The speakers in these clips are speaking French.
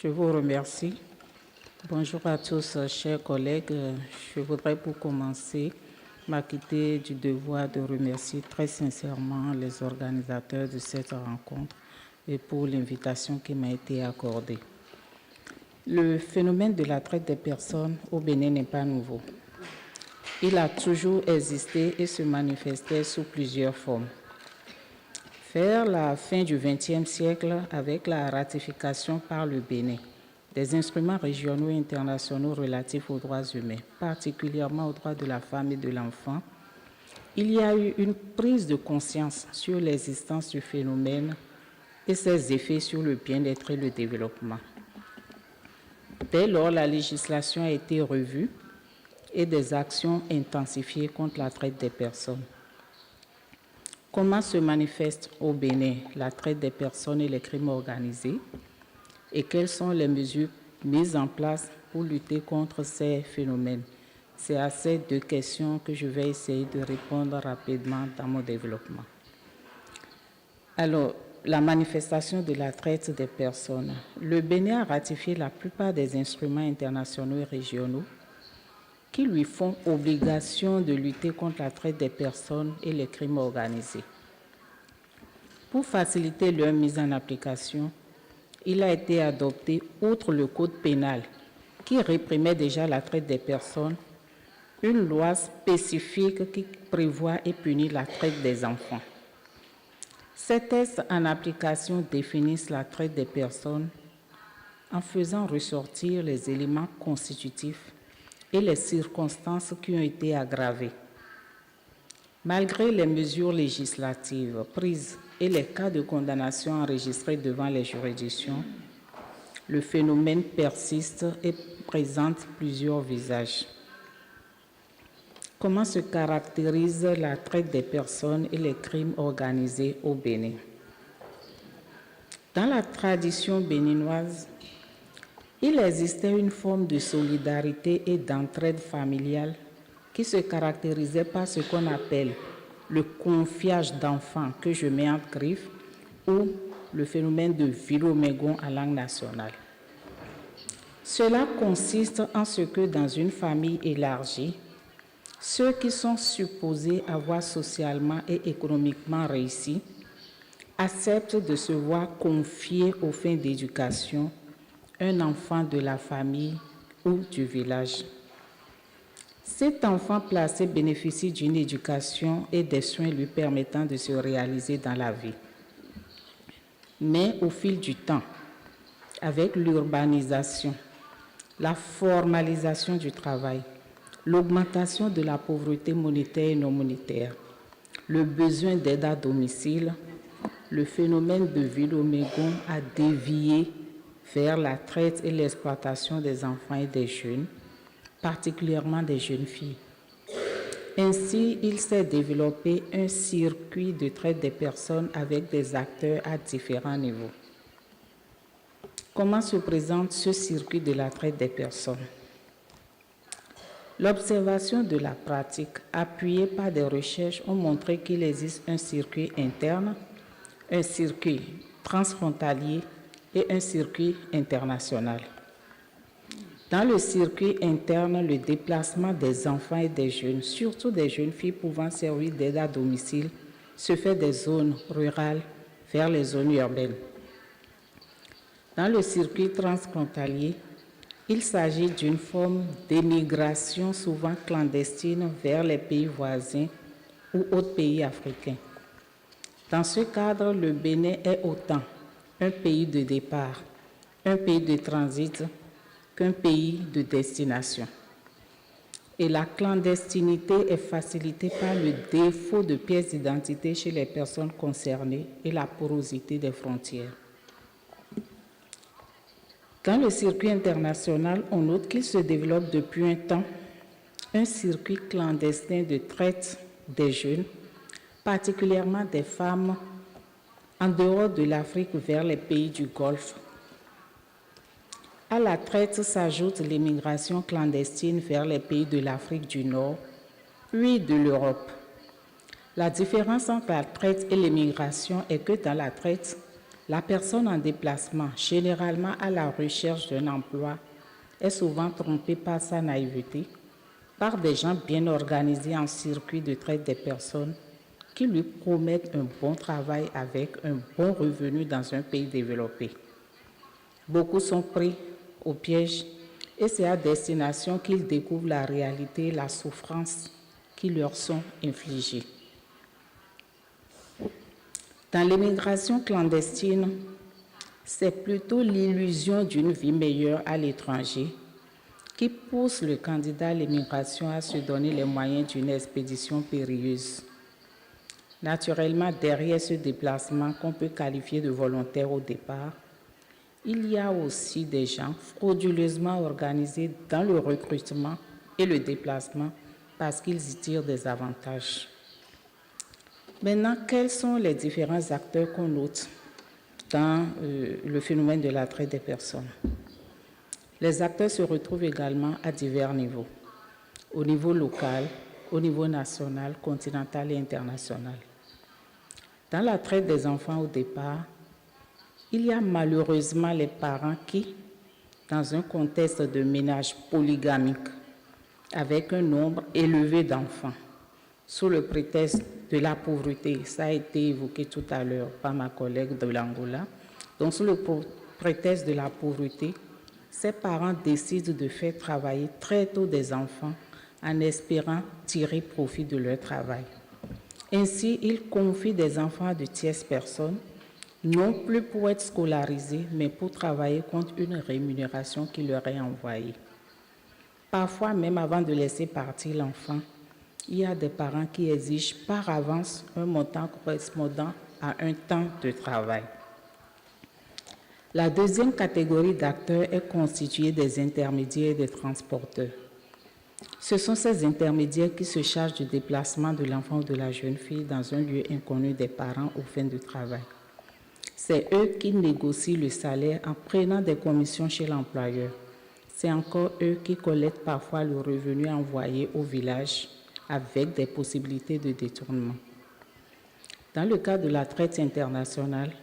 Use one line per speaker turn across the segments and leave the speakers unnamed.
Je vous remercie. Bonjour à tous, chers collègues. Je voudrais pour commencer m'acquitter du devoir de remercier très sincèrement les organisateurs de cette rencontre et pour l'invitation qui m'a été accordée. Le phénomène de la traite des personnes au Bénin n'est pas nouveau. Il a toujours existé et se manifestait sous plusieurs formes. Vers la fin du XXe siècle, avec la ratification par le Bénin des instruments régionaux et internationaux relatifs aux droits humains, particulièrement aux droits de la femme et de l'enfant, il y a eu une prise de conscience sur l'existence du phénomène et ses effets sur le bien-être et le développement. Dès lors, la législation a été revue et des actions intensifiées contre la traite des personnes. Comment se manifeste au Bénin la traite des personnes et les crimes organisés et quelles sont les mesures mises en place pour lutter contre ces phénomènes? C'est à ces deux questions que je vais essayer de répondre rapidement dans mon développement. Alors, la manifestation de la traite des personnes. Le Bénin a ratifié la plupart des instruments internationaux et régionaux qui lui font obligation de lutter contre la traite des personnes et les crimes organisés. Pour faciliter leur mise en application, il a été adopté, outre le Code pénal, qui réprimait déjà la traite des personnes, une loi spécifique qui prévoit et punit la traite des enfants. Ces textes en application définissent la traite des personnes en faisant ressortir les éléments constitutifs et les circonstances qui ont été aggravées. Malgré les mesures législatives prises et les cas de condamnation enregistrés devant les juridictions, le phénomène persiste et présente plusieurs visages. Comment se caractérise la traite des personnes et les crimes organisés au Bénin? Dans la tradition béninoise, il existait une forme de solidarité et d'entraide familiale qui se caractérisait par ce qu'on appelle le confiage d'enfants que je mets entre griffes ou le phénomène de Vilomégon en langue nationale. Cela consiste en ce que dans une famille élargie, ceux qui sont supposés avoir socialement et économiquement réussi acceptent de se voir confier aux fins d'éducation un enfant de la famille ou du village. Cet enfant placé bénéficie d'une éducation et des soins lui permettant de se réaliser dans la vie. Mais au fil du temps, avec l'urbanisation, la formalisation du travail, l'augmentation de la pauvreté monétaire et non monétaire, le besoin d'aide à domicile, le phénomène de Vilomégon a dévié vers la traite et l'exploitation des enfants et des jeunes, particulièrement des jeunes filles. Ainsi, il s'est développé un circuit de traite des personnes avec des acteurs à différents niveaux. Comment se présente ce circuit de la traite des personnes? L'observation de la pratique, appuyée par des recherches, ont montré qu'il existe un circuit interne, un circuit transfrontalier et un circuit international. Dans le circuit interne, le déplacement des enfants et des jeunes, surtout des jeunes filles pouvant servir d'aide à domicile, se fait des zones rurales vers les zones urbaines. Dans le circuit transfrontalier, il s'agit d'une forme d'émigration souvent clandestine vers les pays voisins ou autres pays africains. Dans ce cadre, le Bénin est autant un pays de départ, un pays de transit qu'un pays de destination. Et la clandestinité est facilitée par le défaut de pièces d'identité chez les personnes concernées et la porosité des frontières. Dans le circuit international, on note qu'il se développe depuis un temps un circuit clandestin de traite des jeunes, particulièrement des femmes, en dehors de l'Afrique vers les pays du Golfe. À la traite s'ajoute l'immigration clandestine vers les pays de l'Afrique du Nord, puis de l'Europe. La différence entre la traite et l'immigration est que dans la traite, La personne en déplacement, généralement à la recherche d'un emploi, est souvent trompée par sa naïveté, par des gens bien organisés en circuit de traite des personnes qui lui promettent un bon travail avec un bon revenu dans un pays développé. Beaucoup sont pris au piège et c'est à destination qu'ils découvrent la réalité et la souffrance qui leur sont infligées. Dans l'immigration clandestine, c'est plutôt l'illusion d'une vie meilleure à l'étranger qui pousse le candidat à l'immigration à se donner les moyens d'une expédition périlleuse. Naturellement, derrière ce déplacement qu'on peut qualifier de volontaire au départ, il y a aussi des gens frauduleusement organisés dans le recrutement et le déplacement parce qu'ils y tirent des avantages. Maintenant, quels sont les différents acteurs qu'on note dans le phénomène de la traite des personnes? Les acteurs se retrouvent également à divers niveaux, au niveau local, au niveau national, continental et international. Dans la traite des enfants au départ, il y a malheureusement les parents qui, dans un contexte de ménage polygamique, avec un nombre élevé d'enfants, sous le prétexte de la pauvreté, ça a été évoqué tout à l'heure par ma collègue de l'Angola, donc sous le prétexte de la pauvreté, ces parents décident de faire travailler très tôt des enfants en espérant tirer profit de leur travail. Ainsi, ils confient des enfants à de tierces personnes, non plus pour être scolarisés, mais pour travailler contre une rémunération qui leur est envoyée. Parfois, même avant de laisser partir l'enfant, il y a des parents qui exigent par avance un montant correspondant à un temps de travail. La deuxième catégorie d'acteurs est constituée des intermédiaires et des transporteurs. Ce sont ces intermédiaires qui se chargent du déplacement de l'enfant ou de la jeune fille dans un lieu inconnu des parents aux fins de travail. C'est eux qui négocient le salaire en prenant des commissions chez l'employeur. C'est encore eux qui collectent parfois le revenu envoyé au village avec des possibilités de détournement. Dans le cas de la traite internationale,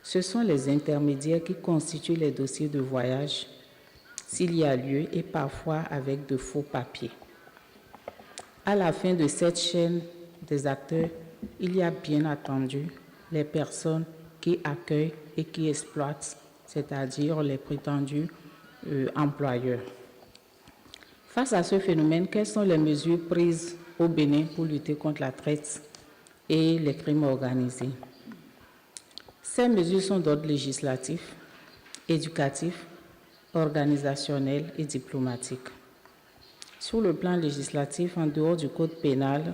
ce sont les intermédiaires qui constituent les dossiers de voyage, s'il y a lieu, et parfois avec de faux papiers. À la fin de cette chaîne des acteurs, il y a bien entendu les personnes qui accueillent et qui exploitent, c'est-à-dire les prétendus employeurs. Face à ce phénomène, quelles sont les mesures prises au Bénin pour lutter contre la traite et les crimes organisés? Ces mesures sont d'ordre législatif, éducatif, organisationnel et diplomatique. Sur le plan législatif, en dehors du code pénal,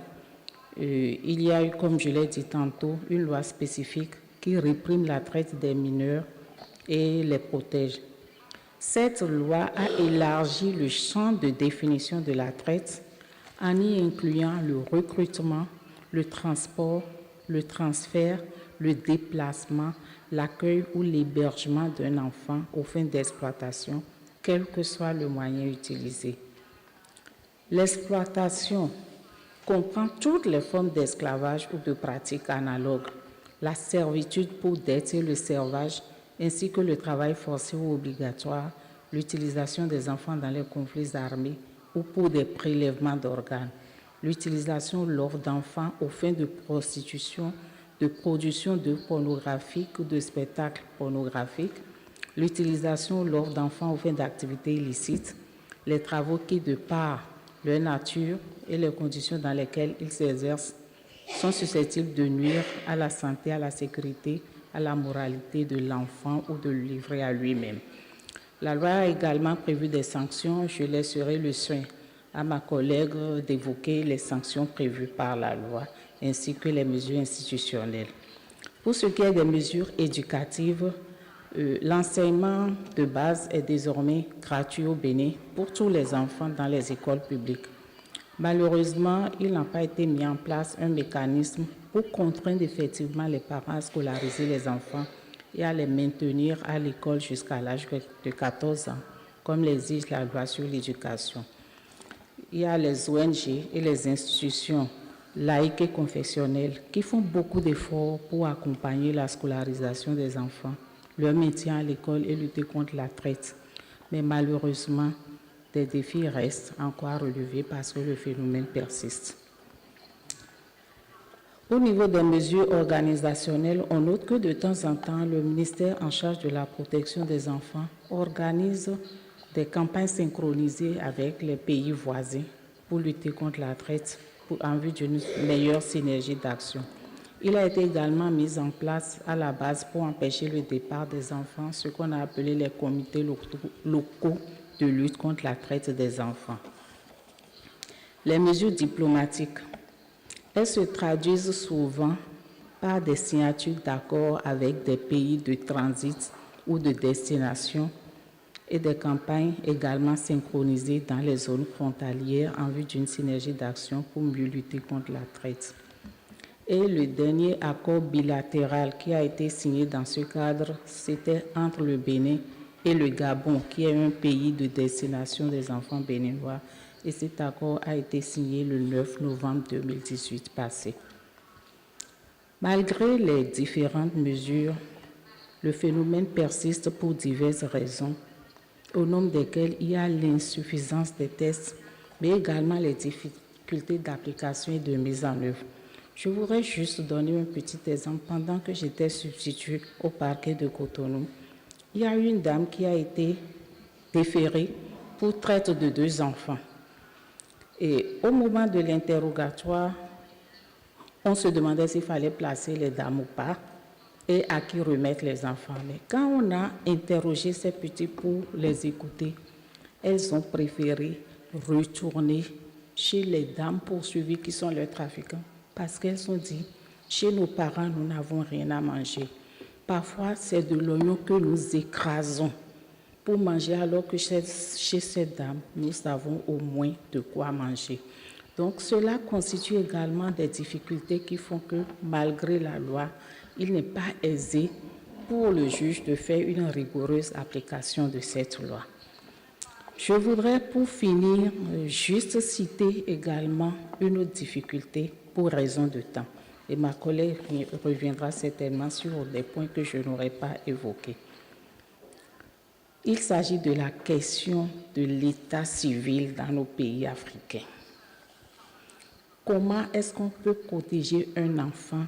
il y a eu, comme je l'ai dit tantôt, une loi spécifique qui réprime la traite des mineurs et les protège. Cette loi a élargi le champ de définition de la traite en y incluant le recrutement, le transport, le transfert, le déplacement, l'accueil ou l'hébergement d'un enfant aux fins d'exploitation, quel que soit le moyen utilisé. L'exploitation comprend toutes les formes d'esclavage ou de pratiques analogues, la servitude pour dette et le servage, ainsi que le travail forcé ou obligatoire, l'utilisation des enfants dans les conflits armés ou pour des prélèvements d'organes, l'utilisation lors d'enfants aux fins de prostitution, de production d'œuvres pornographiques ou de spectacles pornographiques, l'utilisation lors d'enfants aux fins d'activités illicites, les travaux qui, de par leur nature et les conditions dans lesquelles ils s'exercent, sont susceptibles de nuire à la santé, à la sécurité, à la moralité de l'enfant ou de le livrer à lui-même. La loi a également prévu des sanctions. Je laisserai le soin à ma collègue d'évoquer les sanctions prévues par la loi ainsi que les mesures institutionnelles. Pour ce qui est des mesures éducatives, l'enseignement de base est désormais gratuit au Bénin pour tous les enfants dans les écoles publiques. Malheureusement, il n'a pas été mis en place un mécanisme pour contraindre effectivement les parents à scolariser les enfants et à les maintenir à l'école jusqu'à l'âge de 14 ans, comme l'exige la loi sur l'éducation. Il y a les ONG et les institutions laïques et confessionnels qui font beaucoup d'efforts pour accompagner la scolarisation des enfants, leur maintien à l'école et lutter contre la traite. Mais malheureusement, des défis restent encore à relever parce que le phénomène persiste. Au niveau des mesures organisationnelles, on note que de temps en temps, le ministère en charge de la protection des enfants organise des campagnes synchronisées avec les pays voisins pour lutter contre la traite en vue d'une meilleure synergie d'action. Il a été également mis en place à la base pour empêcher le départ des enfants, ce qu'on a appelé les comités locaux de lutte contre la traite des enfants. Les mesures diplomatiques, elles se traduisent souvent par des signatures d'accords avec des pays de transit ou de destination et des campagnes également synchronisées dans les zones frontalières en vue d'une synergie d'action pour mieux lutter contre la traite. Et le dernier accord bilatéral qui a été signé dans ce cadre, c'était entre le Bénin et le Gabon, qui est un pays de destination des enfants béninois. Et cet accord a été signé le 9 novembre 2018 passé. Malgré les différentes mesures, le phénomène persiste pour diverses raisons, au nombre desquelles il y a l'insuffisance des tests, mais également les difficultés d'application et de mise en œuvre. Je voudrais juste donner un petit exemple. Pendant que j'étais substitut au parquet de Cotonou, il y a une dame qui a été déférée pour traite de 2 enfants. Et au moment de l'interrogatoire, on se demandait s'il fallait placer les dames ou pas et à qui remettre les enfants. Mais quand on a interrogé ces petits pour les écouter, elles ont préféré retourner chez les dames poursuivies qui sont leurs trafiquants parce qu'elles ont dit, chez nos parents, nous n'avons rien à manger. Parfois, c'est de l'oignon que nous écrasons pour manger alors que chez ces dames, nous avons au moins de quoi manger. Donc cela constitue également des difficultés qui font que malgré la loi, il n'est pas aisé pour le juge de faire une rigoureuse application de cette loi. Je voudrais pour finir juste citer également une autre difficulté pour raison de temps. Et ma collègue reviendra certainement sur des points que je n'aurais pas évoqués. Il s'agit de la question de l'état civil dans nos pays africains. Comment est-ce qu'on peut protéger un enfant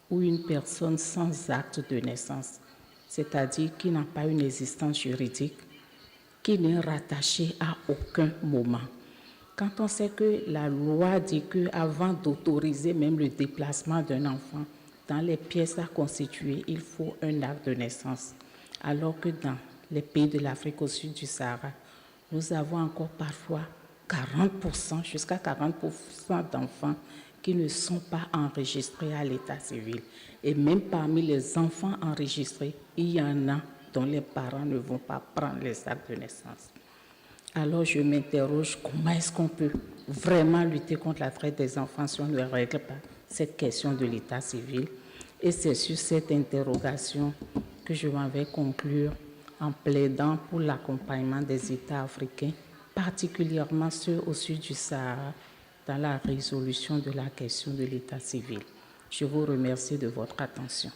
ou une personne sans acte de naissance, c'est-à-dire qui n'a pas une existence juridique, qui n'est rattaché à aucun moment? Quand on sait que la loi dit qu'avant d'autoriser même le déplacement d'un enfant dans les pièces à constituer, il faut un acte de naissance, alors que dans les pays de l'Afrique au sud du Sahara, nous avons encore parfois 40%, jusqu'à 40% d'enfants qui ne sont pas enregistrés à l'état civil. Et même parmi les enfants enregistrés, il y en a dont les parents ne vont pas prendre les actes de naissance. Alors je m'interroge, comment est-ce qu'on peut vraiment lutter contre la traite des enfants si on ne règle pas cette question de l'état civil? Et c'est sur cette interrogation que je m'en vais conclure en plaidant pour l'accompagnement des États africains, particulièrement ceux au sud du Sahara, dans la résolution de la question de l'état civil. Je vous remercie de votre attention.